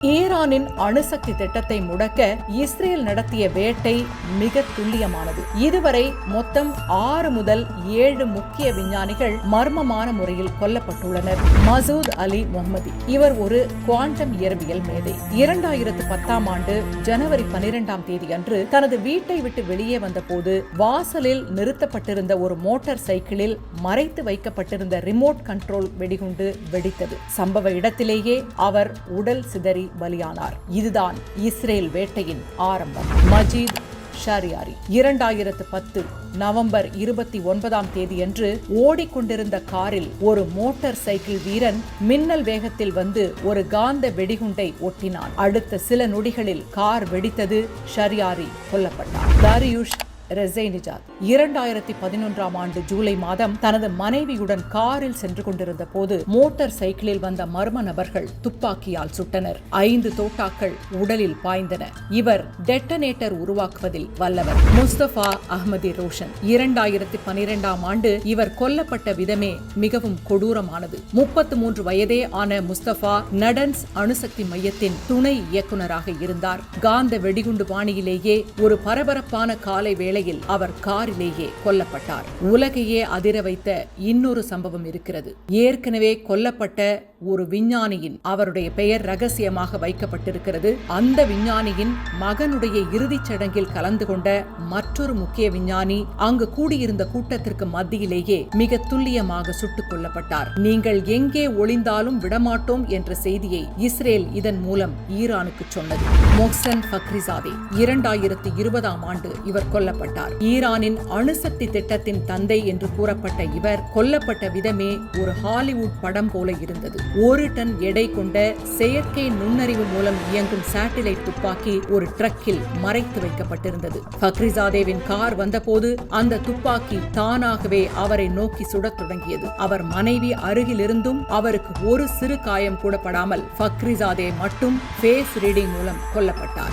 ஈரானின் அணுசக்தி திட்டத்தை முடக்க இஸ்ரேல் நடத்திய வேட்டை மிக துல்லியமானது. இதுவரை மொத்தம் 6 முதல் 7 முக்கிய விஞ்ஞானிகள் மர்மமான முறையில் கொல்லப்பட்டுள்ளனர். மசூத் அலி முஹம்மதி இவர் ஒரு குவாண்டம் இயற்பியல் மேதை. 2010ஆம் ஆண்டு ஜனவரி 12ஆம் தேதி அன்று தனது வீட்டை விட்டு வெளியே வந்தபோது வாசலில் நிறுத்தப்பட்டிருந்த ஒரு மோட்டார் சைக்கிளில் மறைத்து வைக்கப்பட்டிருந்த ரிமோட் கண்ட்ரோல் வெடிகுண்டு வெடித்தது. சம்பவ இடத்திலேயே அவர் உடல் சிதறி பலியானார். இதுதான் இஸ்ரேல் வேட்டையின் ஆரம்பம். மஜீத் ஷரியாரி 2010 நவம்பர் 29ஆம் தேதியன்று ஓடிக்கொண்டிருந்த காரில் ஒரு மோட்டார் சைக்கிள் வீரன் மின்னல் வேகத்தில் வந்து ஒரு காந்த வெடிகுண்டை ஒட்டினான். அடுத்த சில நொடிகளில் கார் வெடித்தது. ஷரியாரி கொல்லப்பட்டார். தாரியுஷ் ரெசைனிஜாத் 2011ஆம் ஆண்டு ஜூலை மாதம் தனது மனைவியுடன் காரில் சென்று கொண்டிருந்த போது மோட்டார் சைக்கிளில் வந்த மர்ம நபர்கள் துப்பாக்கியால் சுட்டனர். 5 தோட்டாக்கள் உடலில் பாய்ந்தன. இவர் டெட்டனேட்டர் உருவாக்குவதில் வல்லவர். முஸ்தபா அஹ்மதி ரோஷன் 2012ஆம் ஆண்டு இவர் கொல்லப்பட்ட விதமே மிகவும் கொடூரமானது. 33 வயதே ஆன முஸ்தபா நடன்ஸ் அணுசக்தி மையத்தின் துணை இயக்குநராக இருந்தார். காந்த வெடிகுண்டு பாணியிலேயே ஒரு பரபரப்பான காலை வேளை அவர் காரிலேயே கொல்லப்பட்டார். உலகையே அதிர வைத்த இன்னொரு சம்பவம் இருக்கிறது. ஏற்கனவே கொல்லப்பட்ட ஒரு விஞ்ஞானியின் அவருடைய பெயர் ரகசியமாக வைக்கப்பட்டிருக்கிறது. அந்த விஞ்ஞானியின் மகனுடைய இறுதிச் சடங்கில் கலந்து கொண்ட மற்றொரு முக்கிய விஞ்ஞானி அங்கு கூடியிருந்த கூட்டத்திற்கு மத்தியிலேயே மிக துல்லியமாக சுட்டுக் கொல்லப்பட்டார். நீங்கள் எங்கே ஒளிந்தாலும் விடமாட்டோம் என்ற செய்தியை இஸ்ரேல் இதன் மூலம் ஈரானுக்கு சொன்னது. மொஹ்சன் ஃபக்ரிசாதே 2020ஆம் ஆண்டு இவர் கொல்லப்பட்டார். ஈரானின் அணுசக்தி திட்டத்தின் தந்தை என்று கூறப்பட்ட இவர் கொல்லப்பட்ட விதமே ஒரு ஹாலிவுட் படம் போல இருந்தது. 1 டன் எடை கொண்ட செயற்கை நுண்ணறிவு மூலம் இயங்கும் சேட்டிலைட் துப்பாக்கி ஒரு ட்ரக்கில் மறைத்து வைக்கப்பட்டிருந்தது. ஃபக்ரிசாதேவின் கார் வந்தபோது அந்த துப்பாக்கி தானாகவே அவரை நோக்கி சுடத் தொடங்கியது. அவர் மனைவி அருகிலிருந்தும் அவருக்கு ஒரு சிறு காயம் கூட படாமல் ஃபக்ரிசாதே மட்டும் ஃபேஸ் ரீடிங் மூலம் கொல்லப்பட்டார்.